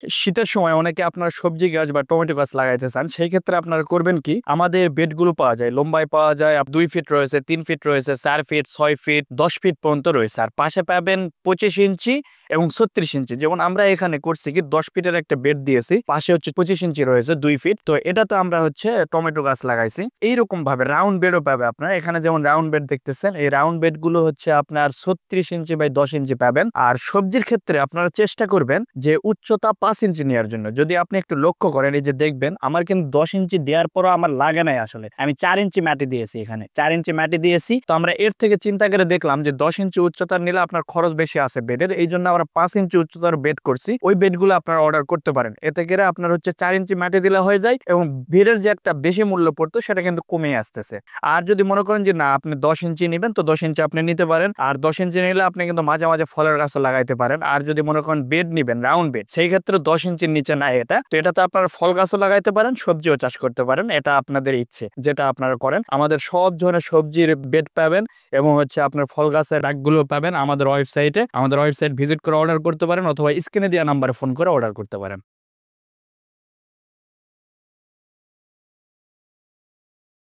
শীতের সময় অনেকে আপনার সবজি গাছ বা টমেটো গাছ লাগাইতে চান, সেই ক্ষেত্রে আপনারা করবেন কি, আমাদের বেডগুলো পাওয়া যায়, লম্বায় পাওয়া যায় 2 ফিট রয়েছে, 3 ফিট রয়েছে, 4 ফিট, 6 ফিট, 10 ফিট পর্যন্ত রয়েছে। আর পাশে পাবেন 25 ইঞ্চি এবং 36 ইঞ্চি। যেমন আমরা এখানে করছি কি 10 ফিটের একটা বেড দিয়েছি, পাশে হচ্ছে 25 ইঞ্চি রয়েছে 2 ফিট। তো এটাতে আমরা হচ্ছে টমেটো গাছ লাগাইছি। এইরকম ভাবে রাউন্ড বেডও পাবে আপনার এখানে, যেমন রাউন্ড বেড দেখতেছেন, এই রাউন্ড বেড গুলো হচ্ছে আপনার 36 ইঞ্চি বাই 10 ইঞ্চি পাবেন। আর সবজির ক্ষেত্রে আপনারা চেষ্টা করবেন যে উচ্চতা 5 ইঞ্চি নেওয়ার জন্য। যদি আপনি একটু লক্ষ্য করেন, এই যে দেখবেন আমার কিন্তু 10 ইঞ্চি দেওয়ার পরও আমার লাগে নাই, আসলে আমি 4 ইঞ্চি মাটি দিয়েছি, এখানে 4 ইঞ্চি মাটি দিয়েছি। তো আমরা এর থেকে চিন্তা করে দেখলাম যে 10 ইঞ্চি উচ্চতার নিলে আপনার খরচ বেশি আছে বেডের, এই জন্য আমরা 5 ইঞ্চি উচ্চতার বেড করছি। ওই বেডগুলো আপনারা অর্ডার করতে পারেন, এতে করে আপনার হচ্ছে 4 ইঞ্চি মাটি দিলে হয়ে যায় এবং বেডের যে একটা বেশি মূল্য পড়তো সেটা কিন্তু কমে আসতেছে। আর যদি মনে করেন যে না আপনি 10 ইঞ্চি নেবেন, তো 10 ইঞ্চি আপনি নিতে পারেন। আর 10 ইঞ্চি নিলে আপনি কিন্তু মাঝে মাঝে ফলের গাছও লাগাইতে পারেন। আর যদি মনে করেন বেড নিবেন রাউন্ড বেড, সেই ক্ষেত্রে 10 ইঞ্চির নিচে নাই এটা, তো এটাতে আপনারা ফল গাছও লাগাইতে পারেন, সবজিও চাষ করতে পারেন। এটা আপনাদের ইচ্ছে, যেটা আপনারা করেন। আমাদের সব ধরনের সবজির বেড পাবেন এবং হচ্ছে আপনার ফল গাছের ডাকগুলো পাবেন আমাদের ওয়েবসাইট ভিজিট করে অর্ডার করতে পারেন, অথবা স্ক্রিনে দেওয়া নাম্বারে ফোন করে অর্ডার করতে পারেন।